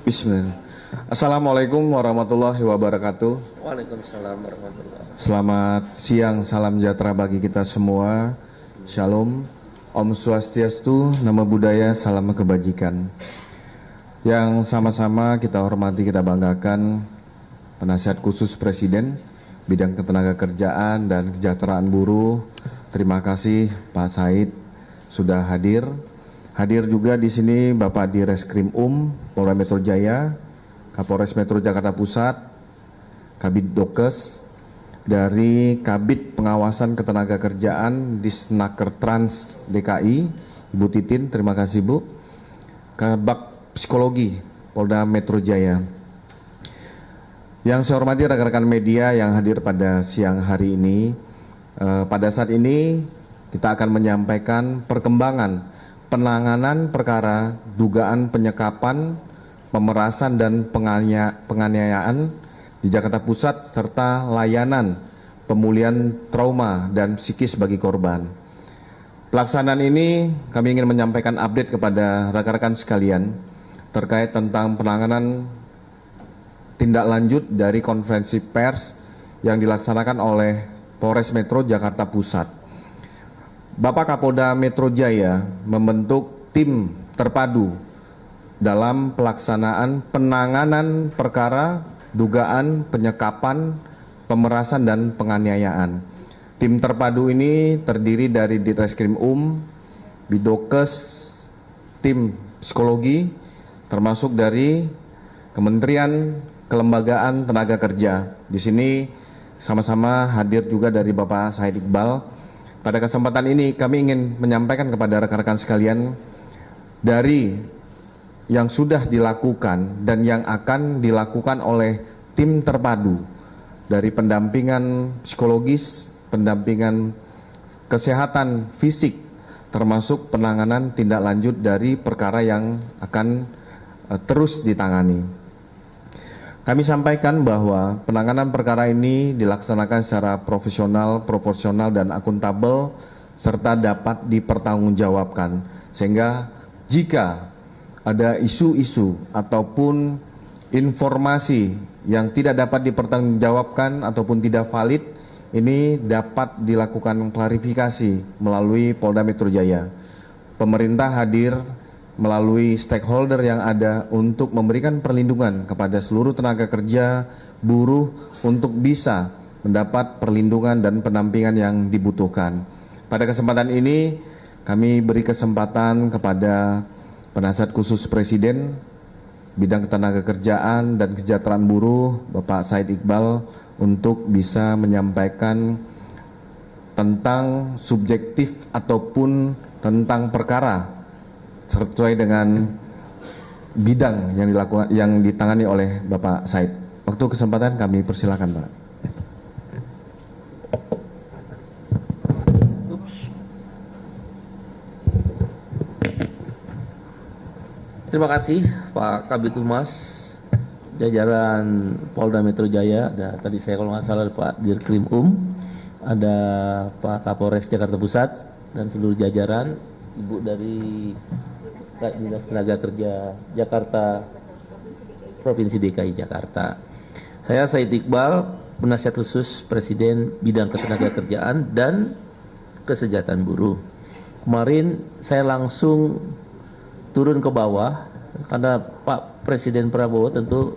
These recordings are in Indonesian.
Bismillah. Assalamualaikum warahmatullahi wabarakatuh. Waalaikumsalam warahmatullahi wabarakatuh. Selamat siang, salam sejahtera bagi kita semua. Shalom, Om Swastiastu, Namo Buddhaya, salam kebajikan. Yang sama-sama kita hormati, kita banggakan Penasihat Khusus Presiden Bidang Ketenagakerjaan dan Kesejahteraan Buruh. Terima kasih Pak Said sudah hadir. Hadir juga di sini Bapak Direskrim Polda Metro Jaya, Kapolres Metro Jakarta Pusat, Kabid Dokes, dari Kabid Pengawasan Ketenagakerjaan Disnaker Trans DKI, Ibu Titin, terima kasih Bu. Kabak Psikologi Polda Metro Jaya. Yang saya hormati rekan-rekan media yang hadir pada siang hari ini. Pada saat ini kita akan menyampaikan perkembangan penanganan perkara dugaan penyekapan, pemerasan dan penganiayaan di Jakarta Pusat serta layanan pemulihan trauma dan psikis bagi korban. Pelaksanaan ini kami ingin menyampaikan update kepada rekan-rekan sekalian terkait tentang penanganan tindak lanjut dari konferensi pers yang dilaksanakan oleh Polres Metro Jakarta Pusat. Bapak Kapolda Metro Jaya membentuk tim terpadu dalam pelaksanaan penanganan perkara dugaan penyekapan, pemerasan dan penganiayaan. Tim terpadu ini terdiri dari Ditreskrim Bidokes, tim psikologi, termasuk dari Kementerian Kelembagaan Tenaga Kerja. Di sini sama-sama hadir juga dari Bapak Said Iqbal. Pada kesempatan ini kami ingin menyampaikan kepada rekan-rekan sekalian dari yang sudah dilakukan dan yang akan dilakukan oleh tim terpadu dari pendampingan psikologis, pendampingan kesehatan fisik, termasuk penanganan tindak lanjut dari perkara yang akan terus ditangani. Kami sampaikan bahwa penanganan perkara ini dilaksanakan secara profesional, proporsional, dan akuntabel, serta dapat dipertanggungjawabkan. Sehingga jika ada isu-isu ataupun informasi yang tidak dapat dipertanggungjawabkan ataupun tidak valid, ini dapat dilakukan klarifikasi melalui Polda Metro Jaya. Pemerintah hadir melalui stakeholder yang ada untuk memberikan perlindungan kepada seluruh tenaga kerja, buruh untuk bisa mendapat perlindungan dan pendampingan yang dibutuhkan. Pada kesempatan ini kami beri kesempatan kepada Penasihat Khusus Presiden Bidang Ketenagakerjaan dan Kesejahteraan Buruh, Bapak Said Iqbal, untuk bisa menyampaikan tentang subjektif ataupun tentang perkara sesuai dengan bidang yang dilakukan, yang ditangani oleh Bapak Said. Waktu kesempatan kami persilakan, Pak. Terima kasih Pak Kabid Humas, jajaran Polda Metro Jaya. Ada tadi saya kalau nggak salah Pak Dirkrim ada Pak Kapolres Jakarta Pusat dan seluruh jajaran, Ibu dari Dinas Tenaga Kerja Jakarta, Provinsi DKI Jakarta. Saya Said Iqbal, Penasihat Khusus Presiden Bidang Ketenagakerjaan dan Kesejahteraan Buruh. Kemarin saya langsung turun ke bawah karena Pak Presiden Prabowo tentu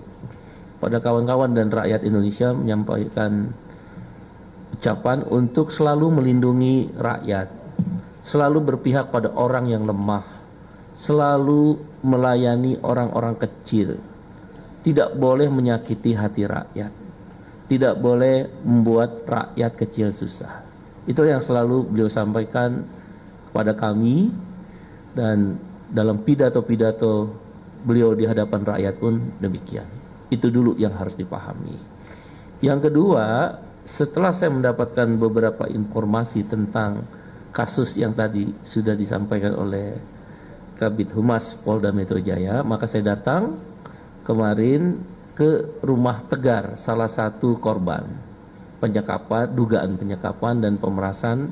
pada kawan-kawan dan rakyat Indonesia menyampaikan ucapan untuk selalu melindungi rakyat, selalu berpihak pada orang yang lemah, selalu melayani orang-orang kecil, tidak boleh menyakiti hati rakyat, tidak boleh membuat rakyat kecil susah. Itu yang selalu beliau sampaikan kepada kami, dan dalam pidato-pidato beliau di hadapan rakyat pun demikian. Itu dulu yang harus dipahami. Yang kedua, setelah saya mendapatkan beberapa informasi tentang kasus yang tadi sudah disampaikan oleh Kabid Humas Polda Metro Jaya, maka saya datang kemarin ke rumah Tegar, salah satu korban penyekapan, dugaan penyekapan dan pemerasan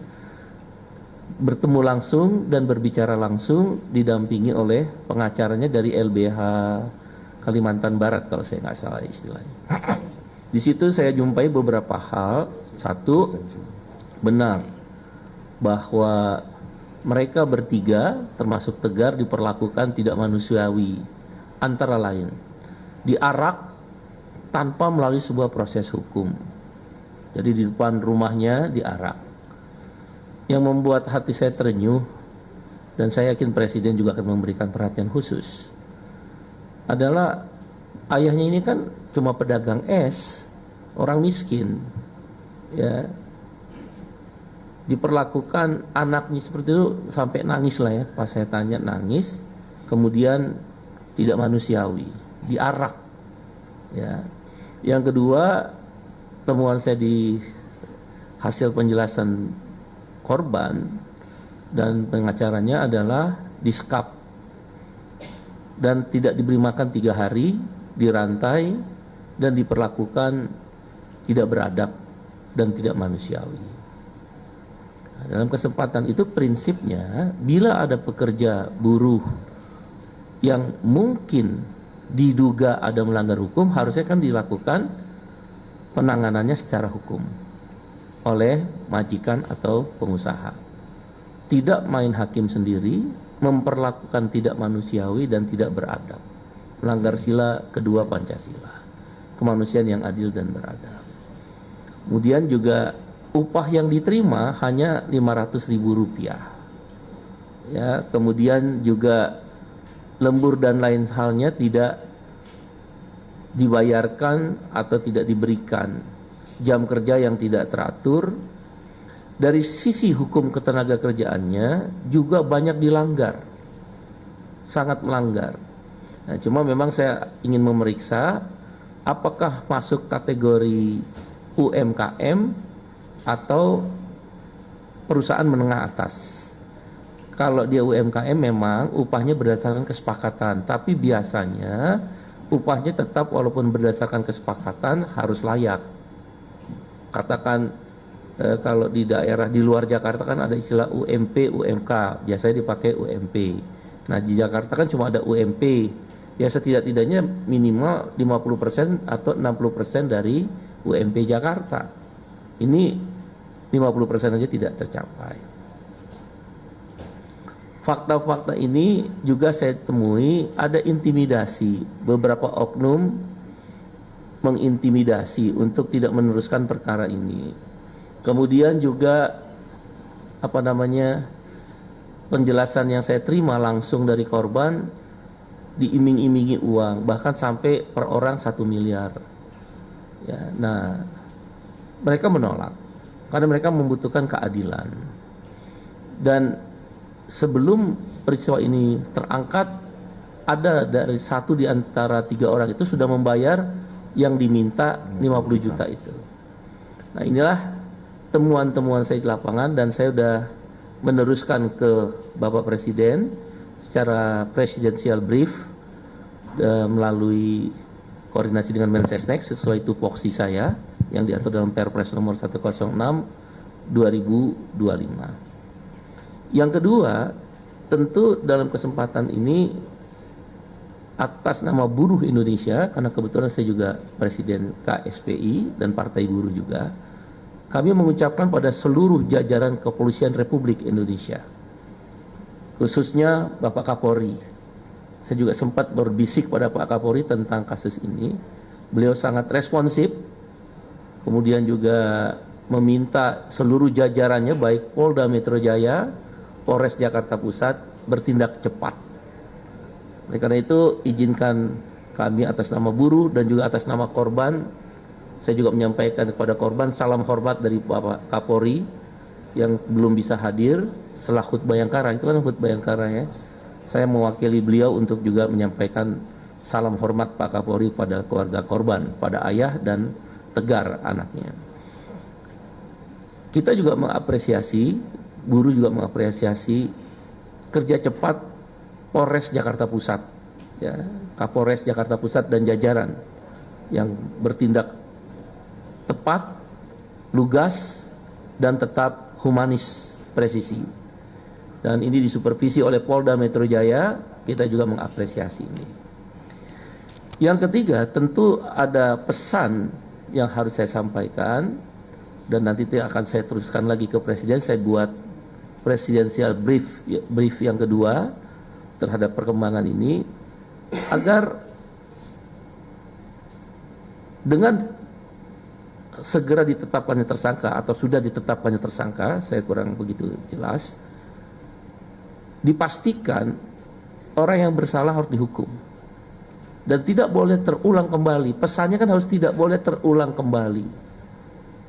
bertemu langsung dan berbicara langsung didampingi oleh pengacaranya dari LBH Kalimantan Barat kalau saya nggak salah istilahnya. Di situ saya jumpai beberapa hal. Satu, benar bahwa mereka bertiga termasuk Tegar diperlakukan tidak manusiawi, antara lain diarak tanpa melalui sebuah proses hukum. Jadi di depan rumahnya diarak. Yang membuat hati saya terenyuh, dan saya yakin Presiden juga akan memberikan perhatian khusus, adalah ayahnya ini kan cuma pedagang es, orang miskin, ya, diperlakukan anaknya seperti itu sampai nangis lah ya, pas saya tanya nangis, kemudian tidak manusiawi, diarak, ya. Yang kedua, temuan saya di hasil penjelasan korban dan pengacaranya adalah disekap dan tidak diberi makan 3 hari, dirantai dan diperlakukan tidak beradab dan tidak manusiawi. Nah, dalam kesempatan itu prinsipnya bila ada pekerja buruh yang mungkin diduga ada melanggar hukum, harusnya kan dilakukan penanganannya secara hukum oleh majikan atau pengusaha. Tidak main hakim sendiri, memperlakukan tidak manusiawi dan tidak beradab, melanggar sila kedua Pancasila, kemanusiaan yang adil dan beradab. Kemudian juga upah yang diterima hanya Rp500.000. Ya, kemudian juga lembur dan lain halnya tidak dibayarkan atau tidak diberikan, jam kerja yang tidak teratur. Dari sisi hukum ketenaga kerjaannya juga banyak dilanggar, sangat melanggar. Nah, cuma memang saya ingin memeriksa apakah masuk kategori UMKM atau perusahaan menengah atas. Kalau dia UMKM memang upahnya berdasarkan kesepakatan, tapi biasanya upahnya tetap walaupun berdasarkan kesepakatan harus layak. Katakan kalau di daerah di luar Jakarta kan ada istilah UMP, UMK, biasanya dipakai UMP. Nah di Jakarta kan cuma ada UMP, ya setidak-tidaknya minimal 50% atau 60% dari UMP Jakarta. Ini 50% aja tidak tercapai. Fakta-fakta ini juga saya temui ada intimidasi, beberapa oknum mengintimidasi untuk tidak meneruskan perkara ini. Kemudian juga penjelasan yang saya terima langsung dari korban diiming-imingi uang, bahkan sampai per orang 1 miliar. Ya, nah mereka menolak karena mereka membutuhkan keadilan. Dan sebelum peristiwa ini terangkat, ada dari 1 di antara 3 orang itu sudah membayar yang diminta 50 juta itu. Nah inilah temuan-temuan saya di lapangan, dan saya sudah meneruskan ke Bapak Presiden secara presidential brief melalui koordinasi dengan Mensesnek sesuai tupoksi saya yang diatur dalam Perpres nomor 106/2025. Yang kedua, tentu dalam kesempatan ini atas nama buruh Indonesia, karena kebetulan saya juga Presiden KSPI dan Partai Buruh juga, kami mengucapkan pada seluruh jajaran Kepolisian Republik Indonesia, khususnya Bapak Kapolri. Saya juga sempat berbisik pada Pak Kapolri tentang kasus ini. Beliau sangat responsif, kemudian juga meminta seluruh jajarannya baik Polda Metro Jaya, Polres Jakarta Pusat bertindak cepat. Oleh karena itu izinkan kami atas nama buruh dan juga atas nama korban, saya juga menyampaikan kepada korban salam hormat dari Bapak Kapolri yang belum bisa hadir setelah khutbah Bayangkara. Itu kan khutbah Bayangkara ya. Saya mewakili beliau untuk juga menyampaikan salam hormat Pak Kapolri pada keluarga korban, pada ayah dan Tegar anaknya. Kita juga mengapresiasi, buruh juga mengapresiasi kerja cepat Polres Jakarta Pusat, ya, Kapolres Jakarta Pusat dan jajaran yang bertindak tepat, lugas, dan tetap humanis, presisi. Dan ini disupervisi oleh Polda Metro Jaya, kita juga mengapresiasi ini. Yang ketiga, tentu ada pesan yang harus saya sampaikan, dan nanti akan saya teruskan lagi ke Presiden. Saya buat presidential brief yang kedua terhadap perkembangan ini, agar dengan segera ditetapkannya tersangka atau sudah ditetapkannya tersangka, saya kurang begitu jelas, dipastikan orang yang bersalah harus dihukum dan tidak boleh terulang kembali. Pesannya kan harus tidak boleh terulang kembali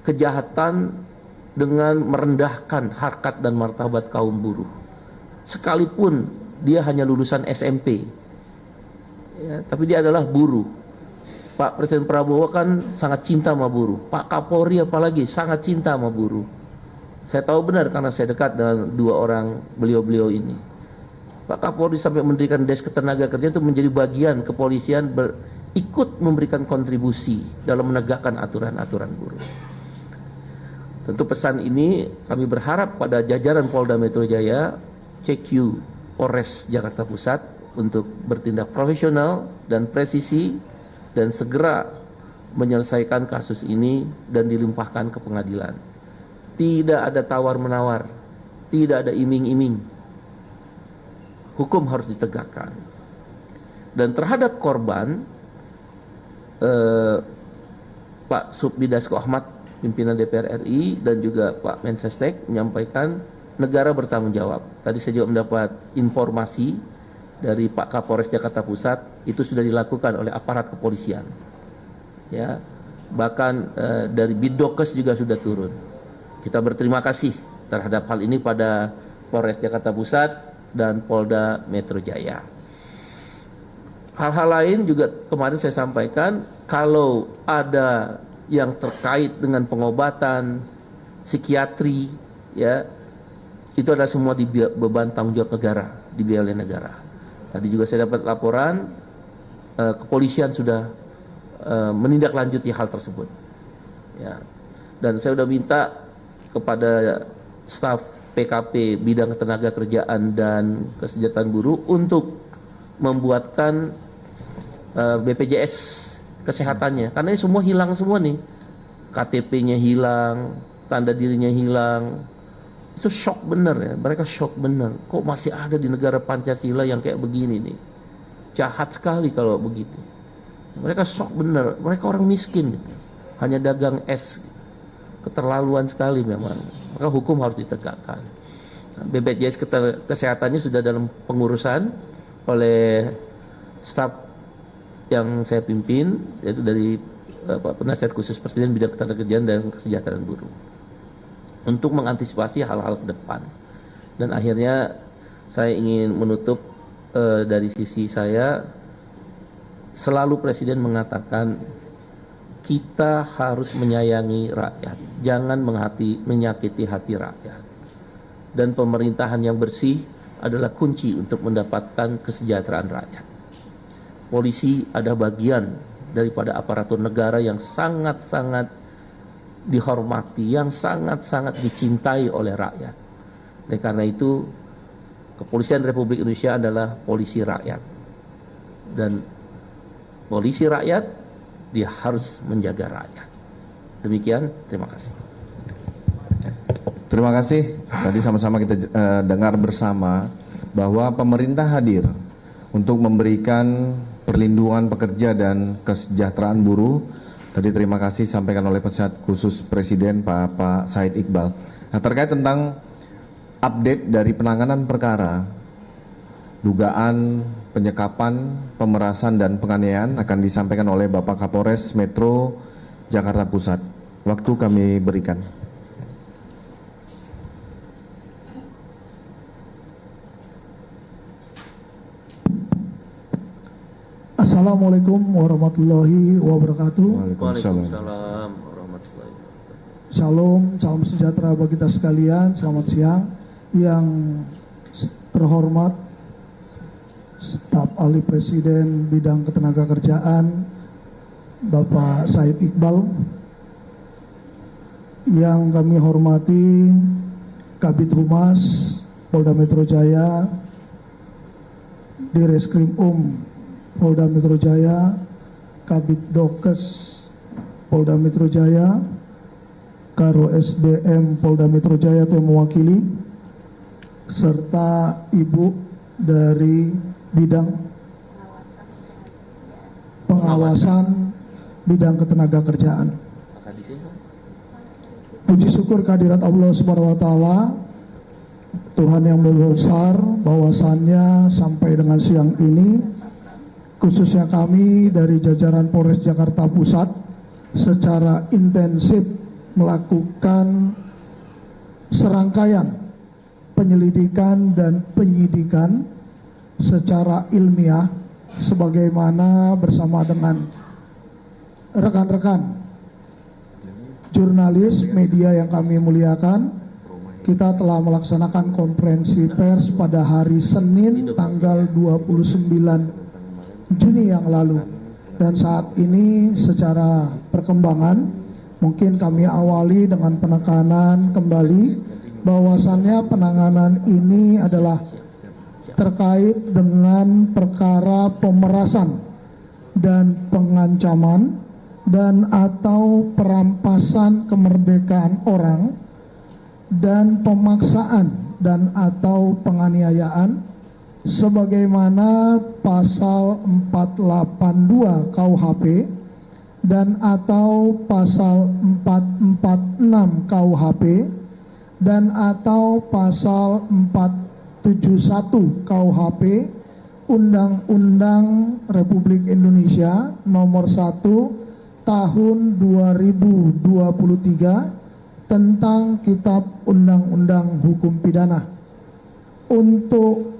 kejahatan dengan merendahkan harkat dan martabat kaum buruh, sekalipun dia hanya lulusan SMP, ya, tapi dia adalah buruh. Pak Presiden Prabowo kan sangat cinta sama buruh, Pak Kapolri apalagi sangat cinta sama buruh. Saya tahu benar karena saya dekat dengan dua orang beliau-beliau ini. Pak Kapolri sampai mendirikan desk ketenaga kerjaan itu menjadi bagian kepolisian, ikut memberikan kontribusi dalam menegakkan aturan-aturan buruh. Tentu pesan ini kami berharap pada jajaran Polda Metro Jaya, CQ Polres Jakarta Pusat untuk bertindak profesional dan presisi dan segera menyelesaikan kasus ini dan dilimpahkan ke pengadilan. Tidak ada tawar-menawar, tidak ada iming-iming. Hukum harus ditegakkan. Dan terhadap korban, Pak Subdidasko Ahmad, pimpinan DPR RI, dan juga Pak Mensesnek menyampaikan negara bertanggung jawab. Tadi saya juga mendapat informasi dari Pak Kapolres Jakarta Pusat, itu sudah dilakukan oleh aparat kepolisian. Ya, bahkan dari Bidokes juga sudah turun. Kita berterima kasih terhadap hal ini pada Polres Jakarta Pusat dan Polda Metro Jaya. Hal-hal lain juga kemarin saya sampaikan, kalau ada yang terkait dengan pengobatan, psikiatri, ya, itu adalah semua di beban tanggung jawab negara, dibiayai oleh negara. Tadi juga saya dapat laporan, kepolisian sudah menindaklanjuti hal tersebut. Ya. Dan saya sudah minta kepada staf PKP bidang ketenaga kerjaan dan kesejahteraan buruh untuk membuatkan BPJS kesehatannya, karena ini semua hilang semua nih, KTP-nya hilang, tanda dirinya hilang. Itu shock bener ya, mereka shock bener. Kok masih ada di negara Pancasila yang kayak begini nih? Jahat sekali kalau begitu. Mereka shock bener, mereka orang miskin gitu. Hanya dagang es. Keterlaluan sekali memang. Maka hukum harus ditegakkan. BPJS kesehatannya sudah dalam pengurusan oleh staf yang saya pimpin, yaitu dari penasihat khusus Presiden bidang ketenagakerjaan dan kesejahteraan buruh, untuk mengantisipasi hal-hal ke depan. Dan akhirnya saya ingin menutup dari sisi saya, selalu Presiden mengatakan kita harus menyayangi rakyat, jangan menyakiti hati rakyat. Dan pemerintahan yang bersih adalah kunci untuk mendapatkan kesejahteraan rakyat. Polisi ada bagian daripada aparatur negara yang sangat-sangat dihormati, yang sangat-sangat dicintai oleh rakyat. Oleh karena itu, Kepolisian Republik Indonesia adalah polisi rakyat. Dan polisi rakyat, dia harus menjaga rakyat. Demikian, terima kasih. Terima kasih. Tadi sama-sama kita dengar bersama bahwa pemerintah hadir untuk memberikan perlindungan pekerja dan kesejahteraan buruh. Tadi terima kasih sampaikan oleh penasihat khusus Presiden Pak Said Iqbal. Nah, terkait tentang update dari penanganan perkara dugaan penyekapan, pemerasan dan penganiayaan akan disampaikan oleh Bapak Kapolres Metro Jakarta Pusat. Waktu kami berikan. Assalamualaikum warahmatullahi wabarakatuh. Waalaikumsalam warahmatullahi wabarakatuh. Shalom, salam sejahtera bagi kita sekalian. Selamat siang. Yang terhormat staf ahli Presiden bidang ketenagakerjaan Bapak Said Iqbal, yang kami hormati Kabid Humas Polda Metro Jaya, Direskrim Polda Metro Jaya, Kabid Dokes Polda Metro Jaya, Karo SDM Polda Metro Jaya yang mewakili, serta Ibu dari bidang pengawasan bidang ketenaga kerjaan. Puji syukur kehadirat Allah Subhanahu wa taala, Tuhan yang besar, bahwasannya sampai dengan siang ini khususnya kami dari jajaran Polres Jakarta Pusat secara intensif melakukan serangkaian penyelidikan dan penyidikan secara ilmiah sebagaimana bersama dengan rekan-rekan jurnalis media yang kami muliakan. Kita telah melaksanakan konferensi pers pada hari Senin tanggal 29 Juni yang lalu, dan saat ini secara perkembangan mungkin kami awali dengan penekanan kembali bahwasannya penanganan ini adalah terkait dengan perkara pemerasan dan pengancaman dan atau perampasan kemerdekaan orang dan pemaksaan dan atau penganiayaan sebagaimana pasal 482 KUHP dan atau pasal 446 KUHP dan atau pasal 471 KUHP Undang-Undang Republik Indonesia nomor 1 tahun 2023 tentang Kitab Undang-Undang Hukum Pidana. Untuk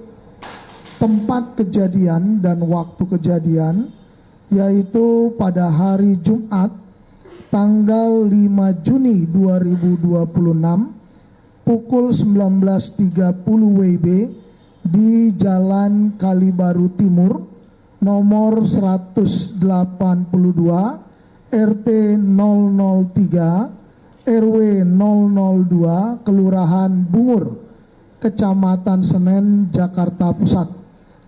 tempat kejadian dan waktu kejadian yaitu pada hari Jumat tanggal 5 Juni 2026 pukul 19.30 WIB di Jalan Kalibaru Timur nomor 182 RT 003 RW 002 Kelurahan Bungur, Kecamatan Senen, Jakarta Pusat,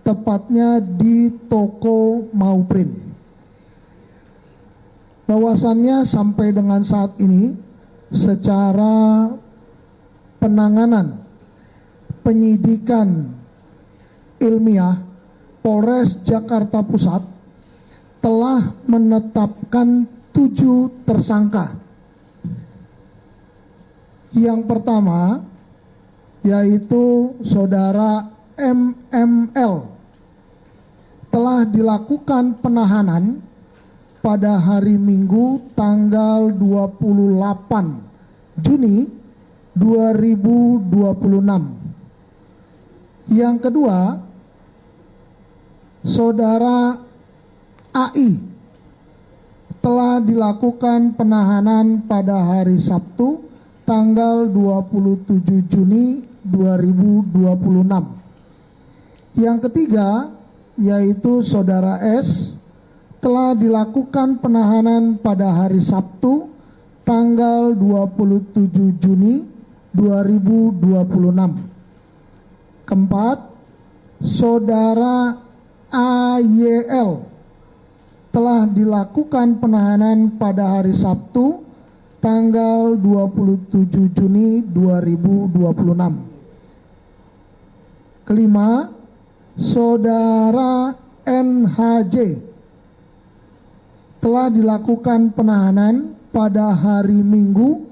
tepatnya di toko Mauprint. Bahwasannya sampai dengan saat ini secara penanganan penyidikan ilmiah Polres Jakarta Pusat telah menetapkan 7 tersangka. Yang pertama yaitu saudara MML telah dilakukan penahanan pada hari Minggu tanggal 28 Juni 2026. Yang kedua, saudara AI telah dilakukan penahanan pada hari Sabtu tanggal 27 Juni 2026. Yang ketiga, yaitu saudara S telah dilakukan penahanan pada hari Sabtu tanggal 27 Juni 2026. Keempat, saudara AYL telah dilakukan penahanan pada hari Sabtu tanggal 27 Juni 2026. Kelima, saudara NHJ telah dilakukan penahanan pada hari Minggu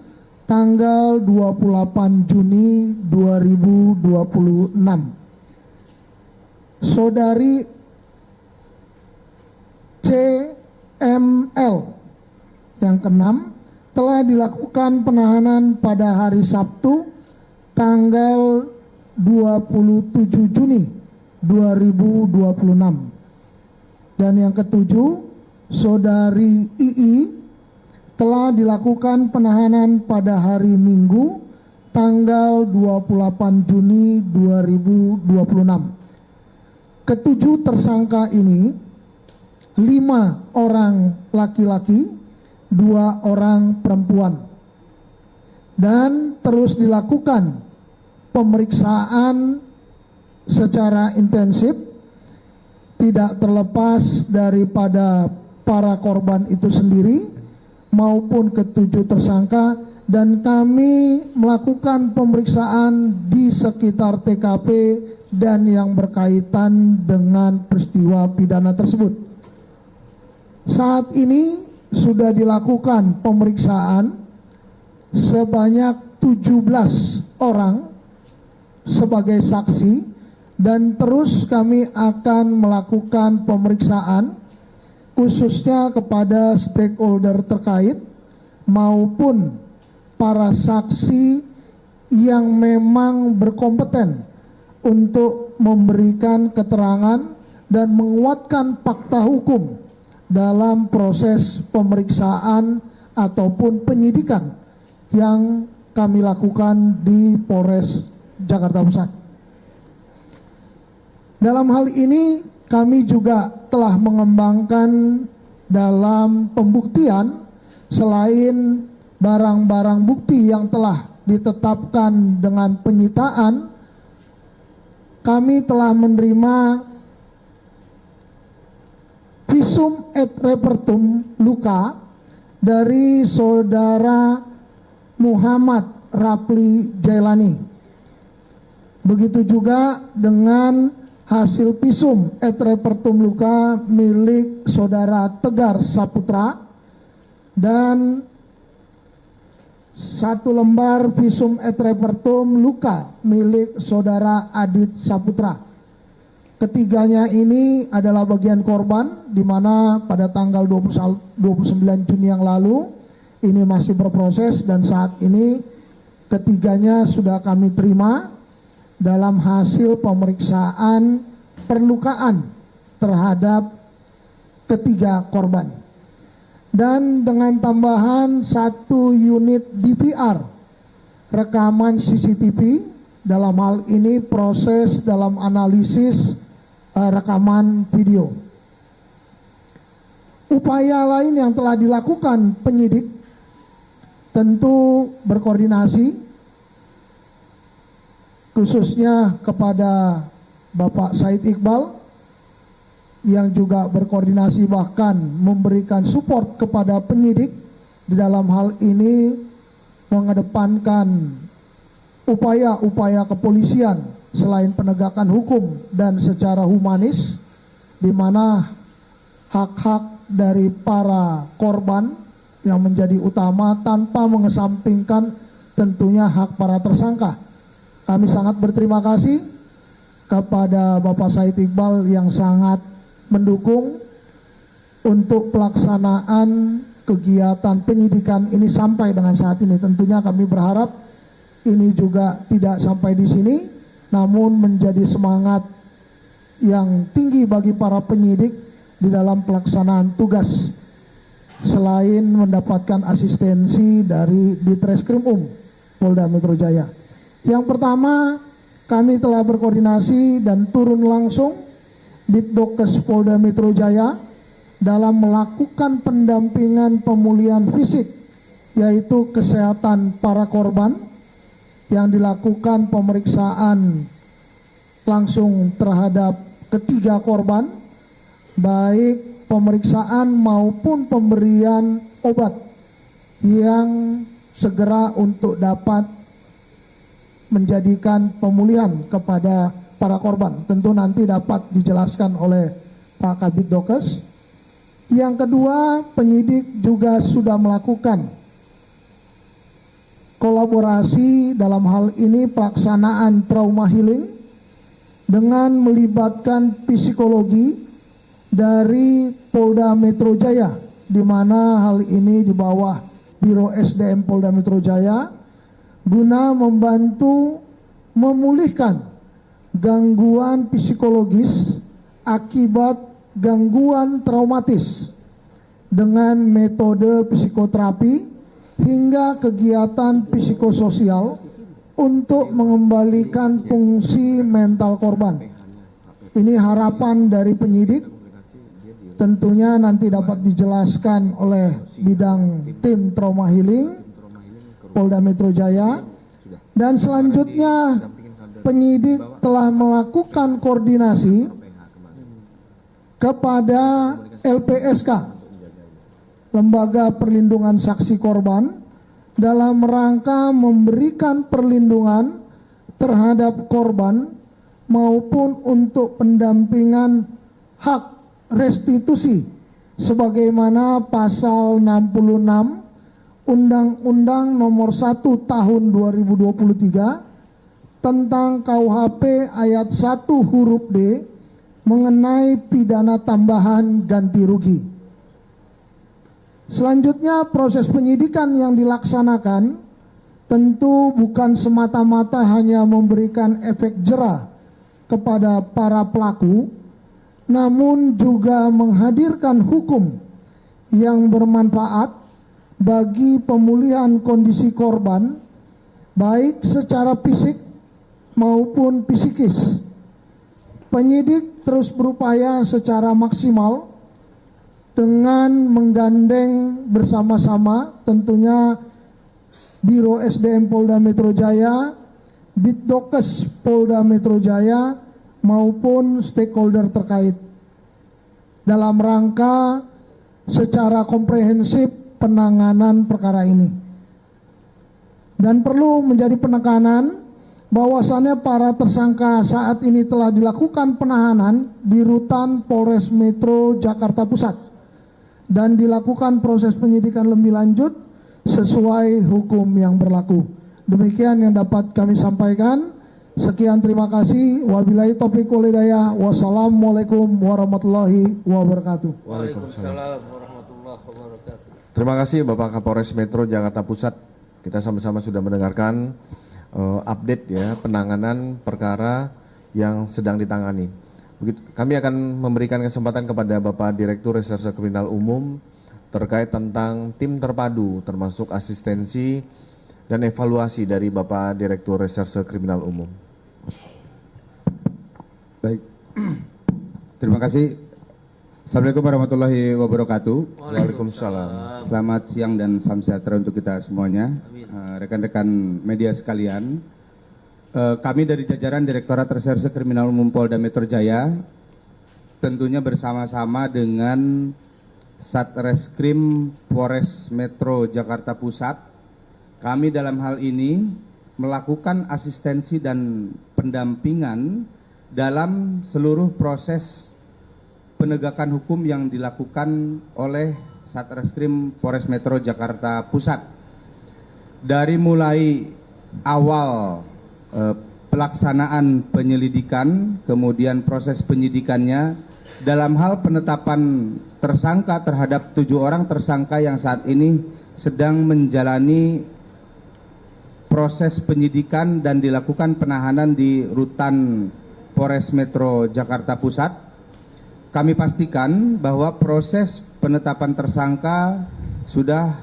tanggal 28 Juni 2026. Saudari CML yang keenam telah dilakukan penahanan pada hari Sabtu tanggal 27 Juni 2026. Dan yang ketujuh, saudari II telah dilakukan penahanan pada hari Minggu tanggal 28 Juni 2026. Ketujuh tersangka ini 5 orang laki-laki, 2 orang perempuan, dan terus dilakukan pemeriksaan secara intensif, tidak terlepas daripada para korban itu sendiri maupun ketujuh tersangka, dan kami melakukan pemeriksaan di sekitar TKP dan yang berkaitan dengan peristiwa pidana tersebut. Saat ini sudah dilakukan pemeriksaan sebanyak 17 orang sebagai saksi, dan terus kami akan melakukan pemeriksaan khususnya kepada stakeholder terkait maupun para saksi yang memang berkompeten untuk memberikan keterangan dan menguatkan fakta hukum dalam proses pemeriksaan ataupun penyidikan yang kami lakukan di Polres Jakarta Pusat. Dalam hal ini kami juga telah mengembangkan dalam pembuktian, selain barang-barang bukti yang telah ditetapkan dengan penyitaan, kami telah menerima visum et repertum luka dari saudara Muhammad Rapli Jailani. Begitu juga dengan hasil visum et repertum luka milik saudara Tegar Saputra dan 1 lembar visum et repertum luka milik saudara Adit Saputra. Ketiganya ini adalah bagian korban, di mana pada tanggal 29 Juni yang lalu ini masih berproses, dan saat ini ketiganya sudah kami terima dalam hasil pemeriksaan perlukaan terhadap ketiga korban. Dan dengan tambahan 1 unit DVR rekaman CCTV, dalam hal ini proses dalam analisis rekaman video. Upaya lain yang telah dilakukan penyidik tentu berkoordinasi khususnya kepada Bapak Said Iqbal yang juga berkoordinasi bahkan memberikan support kepada penyidik di dalam hal ini, mengedepankan upaya-upaya kepolisian selain penegakan hukum dan secara humanis, di mana hak-hak dari para korban yang menjadi utama tanpa mengesampingkan tentunya hak para tersangka. Kami sangat berterima kasih kepada Bapak Said Iqbal yang sangat mendukung untuk pelaksanaan kegiatan penyidikan ini sampai dengan saat ini. Tentunya kami berharap ini juga tidak sampai di sini, namun menjadi semangat yang tinggi bagi para penyidik di dalam pelaksanaan tugas, selain mendapatkan asistensi dari Ditreskrim Polda Metro Jaya. Yang pertama, kami telah berkoordinasi dan turun langsung Bitdokes Polda Metro Jaya dalam melakukan pendampingan pemulihan fisik, yaitu kesehatan para korban, yang dilakukan pemeriksaan langsung terhadap ketiga korban, baik pemeriksaan maupun pemberian obat yang segera untuk dapat menjadikan pemulihan kepada para korban. Tentu nanti dapat dijelaskan oleh Pak Kabid Dokes. Yang kedua, penyidik juga sudah melakukan kolaborasi dalam hal ini pelaksanaan trauma healing dengan melibatkan psikologi dari Polda Metro Jaya, di mana hal ini di bawah Biro SDM Polda Metro Jaya, guna membantu memulihkan gangguan psikologis akibat gangguan traumatis dengan metode psikoterapi hingga kegiatan psikososial untuk mengembalikan fungsi mental korban. Ini harapan dari penyidik, tentunya nanti dapat dijelaskan oleh bidang tim trauma healing Polda Metro Jaya. Dan selanjutnya penyidik telah melakukan koordinasi kepada LPSK, Lembaga Perlindungan Saksi Korban, dalam rangka memberikan perlindungan terhadap korban maupun untuk pendampingan hak restitusi sebagaimana pasal 66 Undang-Undang Nomor 1 Tahun 2023 tentang KUHP ayat 1 huruf D mengenai pidana tambahan ganti rugi. Selanjutnya, proses penyidikan yang dilaksanakan tentu bukan semata-mata hanya memberikan efek jera kepada para pelaku, namun juga menghadirkan hukum yang bermanfaat bagi pemulihan kondisi korban, baik secara fisik maupun psikis. Penyidik terus berupaya secara maksimal dengan menggandeng bersama-sama tentunya Biro SDM Polda Metro Jaya, Bitdokes Polda Metro Jaya maupun stakeholder terkait dalam rangka secara komprehensif penanganan perkara ini. Dan perlu menjadi penekanan bahwasannya para tersangka saat ini telah dilakukan penahanan di Rutan Polres Metro Jakarta Pusat dan dilakukan proses penyidikan lebih lanjut sesuai hukum yang berlaku. Demikian yang dapat kami sampaikan. Sekian, terima kasih. Wabillahi taufiq wal hidayah. Wassalamualaikum warahmatullahi wabarakatuh. Waalaikumsalam warahmatullahi wabarakatuh. Terima kasih Bapak Kapolres Metro Jakarta Pusat. Kita sama-sama sudah mendengarkan update ya penanganan perkara yang sedang ditangani. Kami akan memberikan kesempatan kepada Bapak Direktur Reserse Kriminal Umum terkait tentang tim terpadu termasuk asistensi dan evaluasi dari Bapak Direktur Reserse Kriminal Umum. Baik, terima kasih. Assalamualaikum warahmatullahi wabarakatuh. Waalaikumsalam. Selamat siang dan salam sejahtera untuk kita semuanya. Rekan-rekan media sekalian, kami dari jajaran Direktorat Reserse Kriminal Umum Polda Metro Jaya tentunya bersama-sama dengan Satreskrim Polres Metro Jakarta Pusat, kami dalam hal ini melakukan asistensi dan pendampingan dalam seluruh proses penegakan hukum yang dilakukan oleh Satreskrim Polres Metro Jakarta Pusat. Dari mulai awal pelaksanaan penyelidikan, kemudian proses penyidikannya, dalam hal penetapan tersangka terhadap 7 orang tersangka yang saat ini sedang menjalani proses penyidikan dan dilakukan penahanan di Rutan Polres Metro Jakarta Pusat. Kami pastikan bahwa proses penetapan tersangka sudah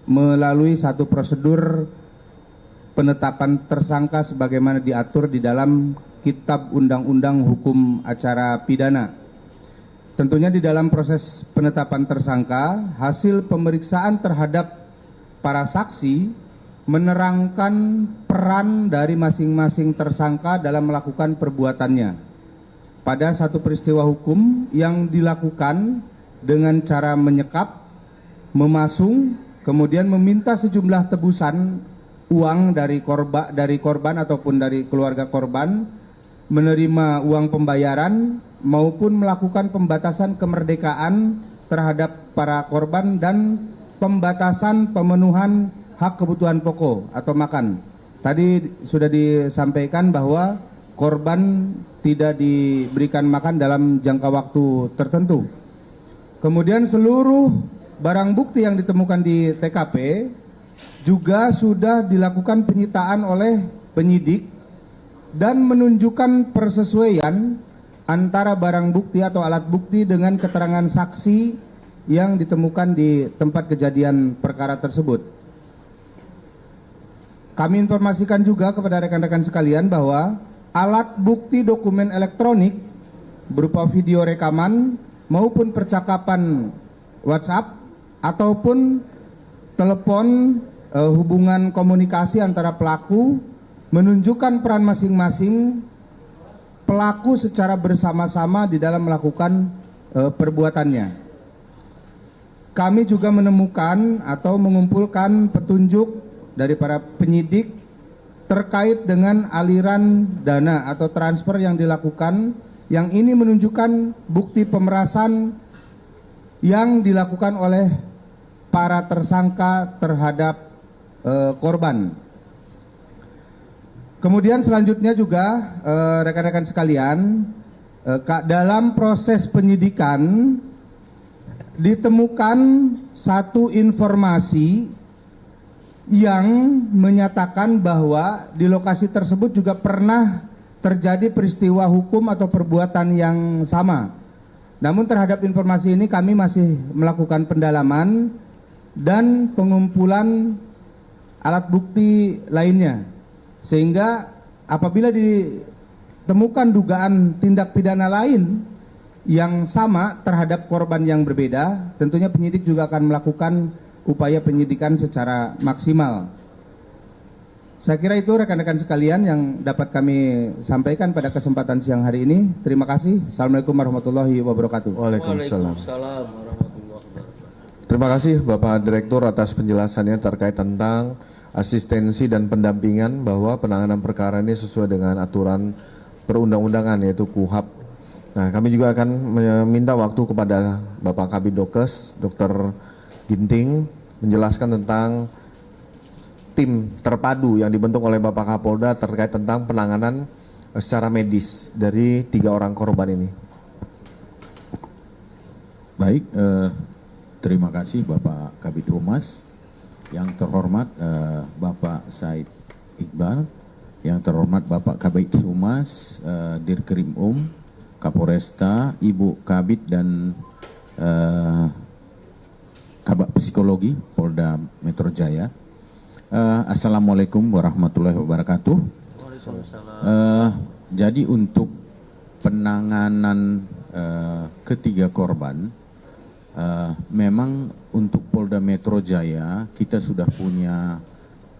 melalui satu prosedur penetapan tersangka sebagaimana diatur di dalam Kitab Undang-Undang Hukum Acara Pidana. Tentunya di dalam proses penetapan tersangka, hasil pemeriksaan terhadap para saksi menerangkan peran dari masing-masing tersangka dalam melakukan perbuatannya pada satu peristiwa hukum yang dilakukan dengan cara menyekap, memasung, kemudian meminta sejumlah tebusan uang dari korban ataupun dari keluarga korban, menerima uang pembayaran maupun melakukan pembatasan kemerdekaan terhadap para korban dan pembatasan pemenuhan hak kebutuhan pokok atau makan. Tadi sudah disampaikan bahwa korban tidak diberikan makan dalam jangka waktu tertentu. Kemudian seluruh barang bukti yang ditemukan di TKP juga sudah dilakukan penyitaan oleh penyidik dan menunjukkan persesuaian antara barang bukti atau alat bukti dengan keterangan saksi yang ditemukan di tempat kejadian perkara tersebut. Kami informasikan juga kepada rekan-rekan sekalian bahwa alat bukti dokumen elektronik berupa video rekaman maupun percakapan WhatsApp ataupun telepon hubungan komunikasi antara pelaku menunjukkan peran masing-masing pelaku secara bersama-sama di dalam melakukan perbuatannya. Kami juga menemukan atau mengumpulkan petunjuk dari para penyidik terkait dengan aliran dana atau transfer yang dilakukan, yang ini menunjukkan bukti pemerasan yang dilakukan oleh para tersangka terhadap korban. Kemudian selanjutnya juga rekan-rekan sekalian, dalam proses penyidikan ditemukan satu informasi yang menyatakan bahwa di lokasi tersebut juga pernah terjadi peristiwa hukum atau perbuatan yang sama. Namun terhadap informasi ini kami masih melakukan pendalaman dan pengumpulan alat bukti lainnya. Sehingga apabila ditemukan dugaan tindak pidana lain yang sama terhadap korban yang berbeda, tentunya penyidik juga akan melakukan upaya penyidikan secara maksimal. Saya kira itu rekan-rekan sekalian yang dapat kami sampaikan pada kesempatan siang hari ini. Terima kasih. Assalamualaikum warahmatullahi wabarakatuh. Waalaikumsalam. Waalaikumsalam warahmatullahi wabarakatuh. Terima kasih Bapak Direktur atas penjelasannya terkait tentang asistensi dan pendampingan, bahwa penanganan perkara ini sesuai dengan aturan perundang-undangan yaitu KUHAP. Nah, kami juga akan meminta waktu kepada Bapak Kabid Dokes, Dr. Ginting, menjelaskan tentang tim terpadu yang dibentuk oleh Bapak Kapolda terkait tentang penanganan secara medis dari 3 orang korban ini. Baik, terima kasih Bapak Kabid Humas. Yang terhormat Bapak Said Iqbal, yang terhormat Bapak Kabid Humas, Dirkrim Kapolresta, Ibu Kabid dan Kabak Psikologi Polda Metro Jaya. Assalamualaikum warahmatullahi wabarakatuh. Jadi untuk penanganan ketiga korban, memang untuk Polda Metro Jaya kita sudah punya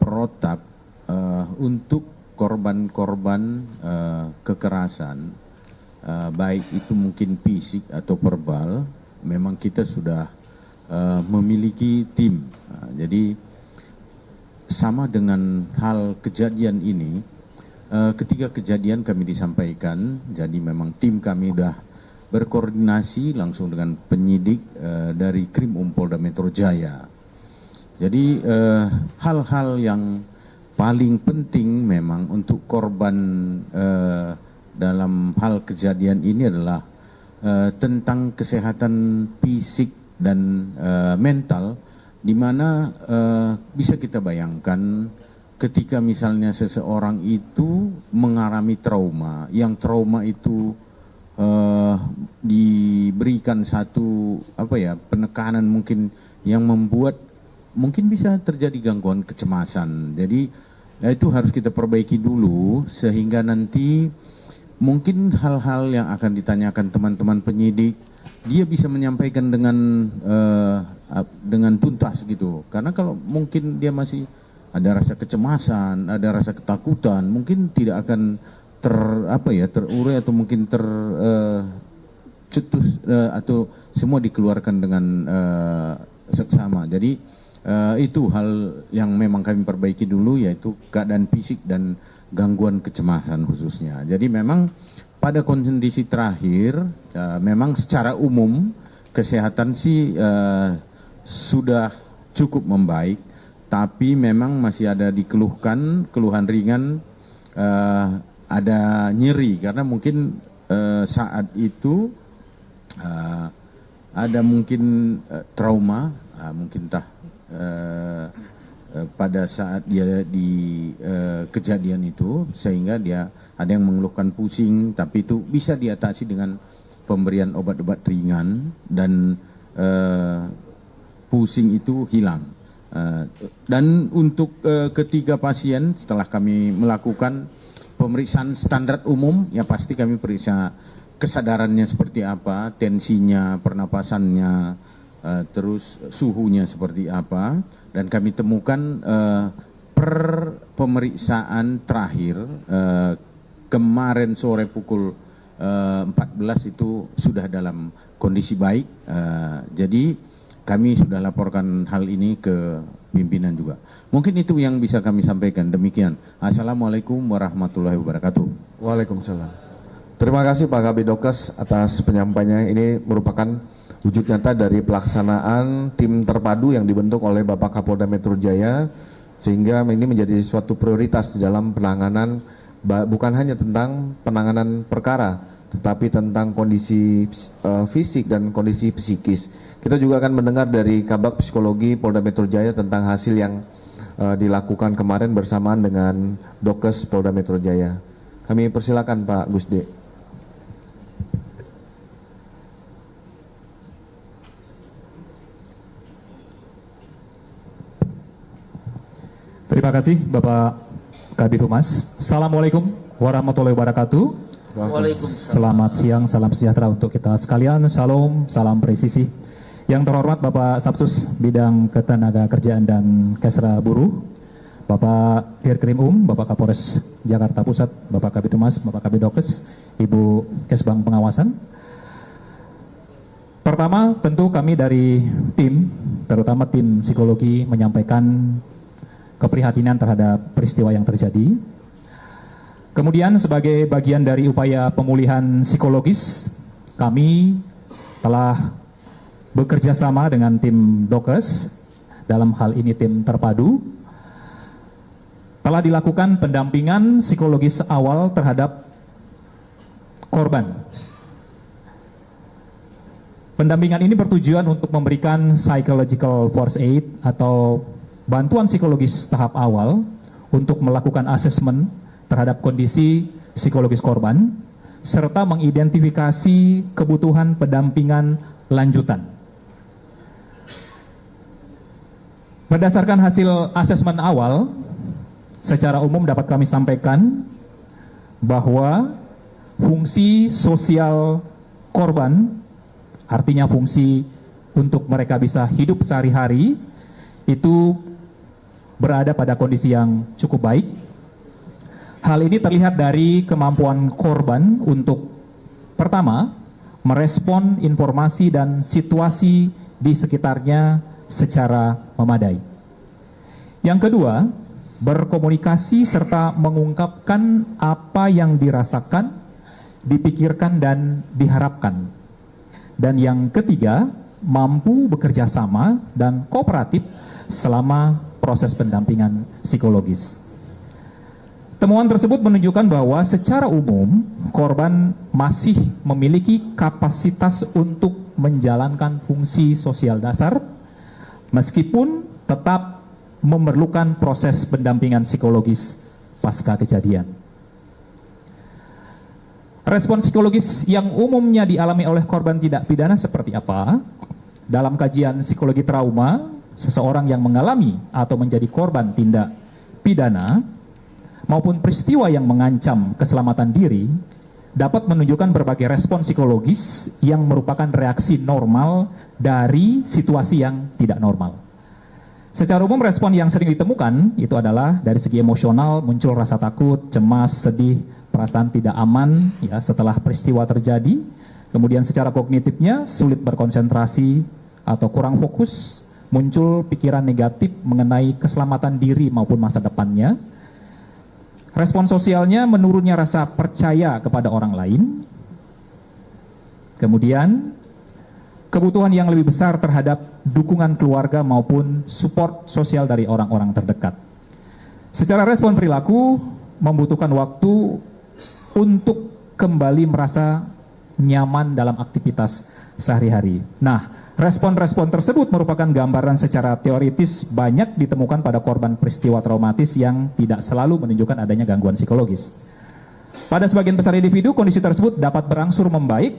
protap untuk korban-korban kekerasan, baik itu mungkin fisik atau verbal. Memang kita sudah memiliki tim. Jadi sama dengan hal kejadian ini, ketika kejadian kami disampaikan, jadi memang tim kami sudah berkoordinasi langsung dengan penyidik dari Krim Polda Metro Jaya. Jadi hal-hal yang paling penting memang untuk korban dalam hal kejadian ini adalah tentang kesehatan fisik dan mental, di mana bisa kita bayangkan ketika misalnya seseorang itu mengalami trauma, yang trauma itu diberikan satu penekanan mungkin yang membuat mungkin bisa terjadi gangguan kecemasan. Jadi itu harus kita perbaiki dulu sehingga nanti mungkin hal-hal yang akan ditanyakan teman-teman penyidik dia bisa menyampaikan dengan tuntas gitu. Karena kalau mungkin dia masih ada rasa kecemasan, ada rasa ketakutan, mungkin tidak akan terurai atau mungkin tercetus atau semua dikeluarkan dengan seksama. Jadi itu hal yang memang kami perbaiki dulu, yaitu keadaan fisik dan gangguan kecemasan khususnya. Jadi memang pada kondisi terakhir memang secara umum kesehatan sih sudah cukup membaik, tapi memang masih ada dikeluhkan keluhan ringan, ada nyeri karena mungkin saat itu ada mungkin trauma, mungkin pada saat dia di kejadian itu, sehingga dia ada yang mengeluhkan pusing, tapi itu bisa diatasi dengan pemberian obat-obat ringan dan pusing itu hilang. Dan untuk ketiga pasien setelah kami melakukan pemeriksaan standar umum, ya pasti kami periksa kesadarannya seperti apa, tensinya, pernapasannya, terus suhunya seperti apa, dan kami temukan per pemeriksaan terakhir kemarin sore pukul 14 itu sudah dalam kondisi baik. Jadi kami sudah laporkan hal ini ke pimpinan juga. Mungkin itu yang bisa kami sampaikan. Demikian. Assalamualaikum warahmatullahi wabarakatuh. Waalaikumsalam. Terima kasih Pak Kabid Dokes atas penyampaiannya. Ini merupakan wujud nyata dari pelaksanaan tim terpadu yang dibentuk oleh Bapak Kapolda Metro Jaya, sehingga ini menjadi suatu prioritas di dalam penanganan, bukan hanya tentang penanganan perkara, tetapi tentang kondisi fisik dan kondisi psikis. Kita juga akan mendengar dari Kabak Psikologi Polda Metro Jaya tentang hasil yang dilakukan kemarin bersamaan dengan Dokes Polda Metro Jaya. Kami persilakan Pak Gusde. Terima kasih Bapak Kabid Humas. Assalamualaikum warahmatullahi wabarakatuh. Waalaikumsalam. Selamat siang, salam sejahtera untuk kita sekalian. Salam, salam presisi. Yang terhormat Bapak Sapsus Bidang Ketenagakerjaan dan Kesra Buruh, Bapak Dirkrim Bapak Kapolres Jakarta Pusat, Bapak Kabid Humas, Bapak Kabid Dokes, Ibu Kesbang Pengawasan. Pertama, tentu kami dari tim, terutama tim psikologi, menyampaikan keprihatinan terhadap peristiwa yang terjadi. Kemudian sebagai bagian dari upaya pemulihan psikologis, kami telah bekerja sama dengan tim Dokes, dalam hal ini tim terpadu, telah dilakukan pendampingan psikologis awal terhadap korban. Pendampingan ini bertujuan untuk memberikan psychological first aid atau bantuan psikologis tahap awal untuk melakukan asesmen terhadap kondisi psikologis korban, serta mengidentifikasi kebutuhan pendampingan lanjutan. Berdasarkan hasil asesmen awal, secara umum dapat kami sampaikan bahwa fungsi sosial korban, artinya fungsi untuk mereka bisa hidup sehari-hari, itu berada pada kondisi yang cukup baik. Hal ini terlihat dari kemampuan korban untuk pertama, merespon informasi dan situasi di sekitarnya secara memadai. Yang kedua, berkomunikasi serta mengungkapkan apa yang dirasakan, dipikirkan dan diharapkan. Dan yang ketiga, mampu bekerja sama dan kooperatif selama proses pendampingan psikologis. Temuan tersebut menunjukkan bahwa secara umum korban masih memiliki kapasitas untuk menjalankan fungsi sosial dasar meskipun tetap memerlukan proses pendampingan psikologis pasca kejadian. Respon psikologis yang umumnya dialami oleh korban tindak pidana seperti apa? Dalam kajian psikologi trauma, seseorang yang mengalami atau menjadi korban tindak pidana maupun peristiwa yang mengancam keselamatan diri dapat menunjukkan berbagai respon psikologis yang merupakan reaksi normal dari situasi yang tidak normal. Secara umum respon yang sering ditemukan itu adalah dari segi emosional, muncul rasa takut, cemas, sedih, perasaan tidak aman ya setelah peristiwa terjadi. Kemudian secara kognitifnya sulit berkonsentrasi atau kurang fokus, muncul pikiran negatif mengenai keselamatan diri maupun masa depannya. Respon sosialnya menurunnya rasa percaya kepada orang lain. Kemudian kebutuhan yang lebih besar terhadap dukungan keluarga maupun support sosial dari orang-orang terdekat. Secara respon perilaku membutuhkan waktu untuk kembali merasa nyaman dalam aktivitas sehari-hari. Nah, respon-respon tersebut merupakan gambaran secara teoritis banyak ditemukan pada korban peristiwa traumatis yang tidak selalu menunjukkan adanya gangguan psikologis. Pada sebagian besar individu, kondisi tersebut dapat berangsur membaik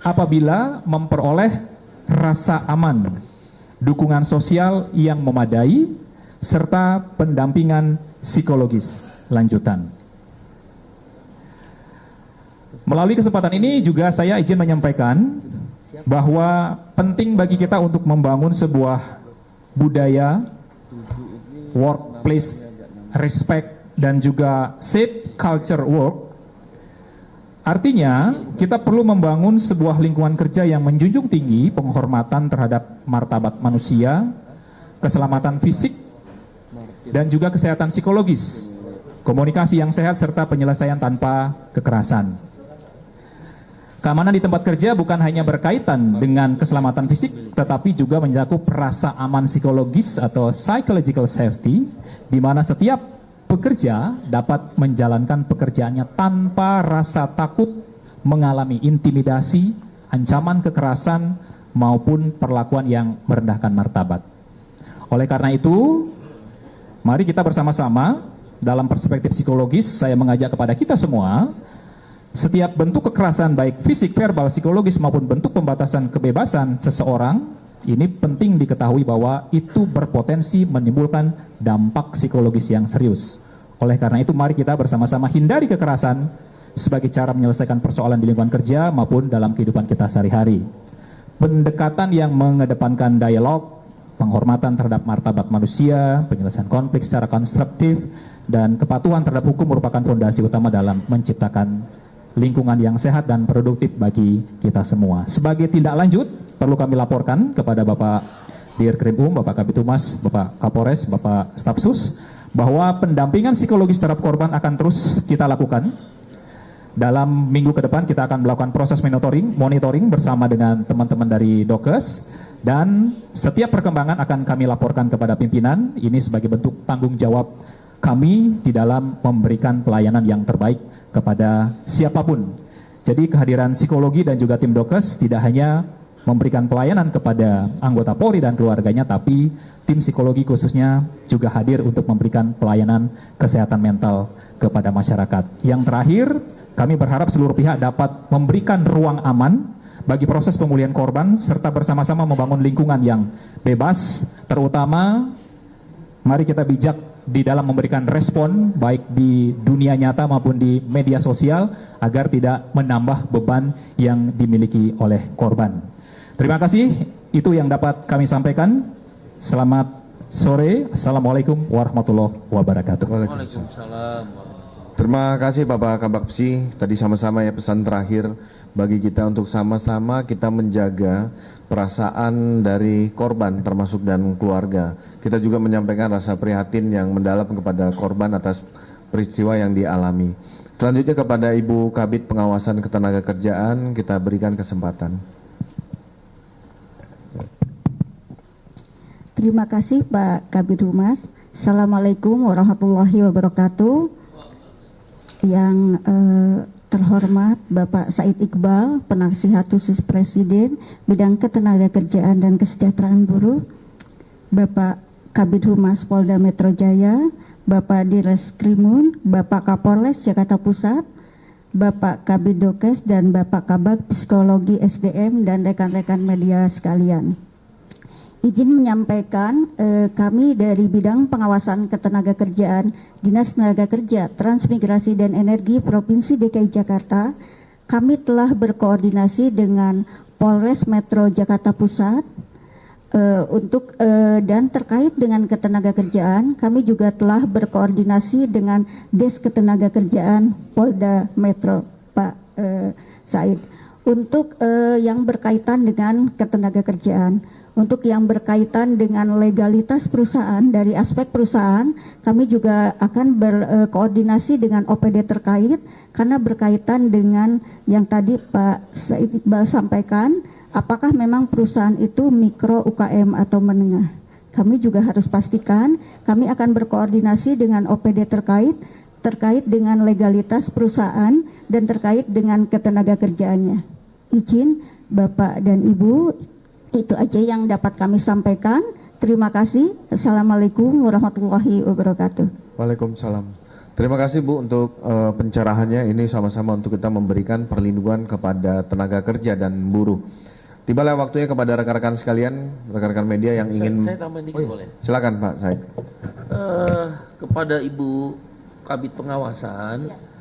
apabila memperoleh rasa aman, dukungan sosial yang memadai, serta pendampingan psikologis lanjutan. Melalui kesempatan ini juga saya izin menyampaikan bahwa penting bagi kita untuk membangun sebuah budaya workplace respect dan juga safe culture work. Artinya, kita perlu membangun sebuah lingkungan kerja yang menjunjung tinggi penghormatan terhadap martabat manusia, keselamatan fisik, dan juga kesehatan psikologis, komunikasi yang sehat, serta penyelesaian tanpa kekerasan. Keamanan di tempat kerja bukan hanya berkaitan dengan keselamatan fisik, tetapi juga mencakup rasa aman psikologis atau psychological safety, di mana setiap pekerja dapat menjalankan pekerjaannya tanpa rasa takut mengalami intimidasi, ancaman kekerasan, maupun perlakuan yang merendahkan martabat. Oleh karena itu, mari kita bersama-sama dalam perspektif psikologis, saya mengajak kepada kita semua, setiap bentuk kekerasan baik fisik, verbal, psikologis maupun bentuk pembatasan kebebasan seseorang, ini penting diketahui bahwa itu berpotensi menimbulkan dampak psikologis yang serius. Oleh karena itu mari kita bersama-sama hindari kekerasan sebagai cara menyelesaikan persoalan di lingkungan kerja maupun dalam kehidupan kita sehari-hari. Pendekatan yang mengedepankan dialog, penghormatan terhadap martabat manusia, penyelesaian konflik secara konstruktif, dan kepatuhan terhadap hukum merupakan fondasi utama dalam menciptakan lingkungan yang sehat dan produktif bagi kita semua. Sebagai tindak lanjut, perlu kami laporkan kepada Bapak Dirkrim Bapak Kabid Humas, Bapak Kapolres, Bapak Stafsus, bahwa pendampingan psikologis terhadap korban akan terus kita lakukan. Dalam minggu ke depan kita akan melakukan proses monitoring bersama dengan teman-teman dari Dokes, dan setiap perkembangan akan kami laporkan kepada pimpinan. Ini sebagai bentuk tanggung jawab kami di dalam memberikan pelayanan yang terbaik kepada siapapun. Jadi kehadiran psikologi dan juga tim Dokes tidak hanya memberikan pelayanan kepada anggota Polri dan keluarganya, tapi tim psikologi khususnya juga hadir untuk memberikan pelayanan kesehatan mental kepada masyarakat. Yang terakhir, kami berharap seluruh pihak dapat memberikan ruang aman bagi proses pemulihan korban, serta bersama-sama membangun lingkungan yang bebas, terutama mari kita bijak di dalam memberikan respon baik di dunia nyata maupun di media sosial agar tidak menambah beban yang dimiliki oleh korban. Terima kasih, itu yang dapat kami sampaikan. Selamat sore. Assalamualaikum warahmatullahi wabarakatuh. Waalaikumsalam. Terima kasih Bapak Kabakpsi. Tadi sama-sama ya pesan terakhir bagi kita untuk sama-sama kita menjaga perasaan dari korban termasuk dan keluarga. Kita juga menyampaikan rasa prihatin yang mendalam kepada korban atas peristiwa yang dialami. Selanjutnya kepada Ibu Kabid Pengawasan Ketenagakerjaan kita berikan kesempatan. Terima kasih Pak Kabid Humas. Assalamualaikum warahmatullahi wabarakatuh. Yang terhormat Bapak Said Iqbal, Penasihat Khusus Presiden Bidang Ketenagakerjaan dan Kesejahteraan Buruh, Bapak Kabid Humas Polda Metro Jaya, Bapak Direskrimun, Bapak Kapolres Jakarta Pusat, Bapak Kabid Dokes, dan Bapak Kabag Psikologi SDM dan rekan-rekan media sekalian. Izin menyampaikan kami dari Bidang Pengawasan Ketenagakerjaan Dinas Tenaga Kerja, Transmigrasi dan Energi Provinsi DKI Jakarta, kami telah berkoordinasi dengan Polres Metro Jakarta Pusat dan terkait dengan ketenagakerjaan, kami juga telah berkoordinasi dengan Des Ketenagakerjaan Polda Metro, Pak Said, untuk yang berkaitan dengan ketenagakerjaan. Untuk yang berkaitan dengan legalitas perusahaan, dari aspek perusahaan, kami juga akan berkoordinasi dengan OPD terkait, karena berkaitan dengan yang tadi Pak Said Iqbal sampaikan, apakah memang perusahaan itu mikro, UKM, atau menengah. Kami juga harus pastikan, kami akan berkoordinasi dengan OPD terkait dengan legalitas perusahaan dan terkait dengan ketenagakerjaannya. Izin Bapak dan Ibu, itu aja yang dapat kami sampaikan. Terima kasih. Assalamualaikum warahmatullahi wabarakatuh. Waalaikumsalam. Terima kasih Bu untuk pencerahannya. Ini sama-sama untuk kita memberikan perlindungan kepada tenaga kerja dan buruh. Tibalah waktunya kepada rekan-rekan sekalian, rekan-rekan media yang ingin. Saya tambahin dikit boleh. Silakan Pak Said. Kepada Ibu Kabid Pengawasan,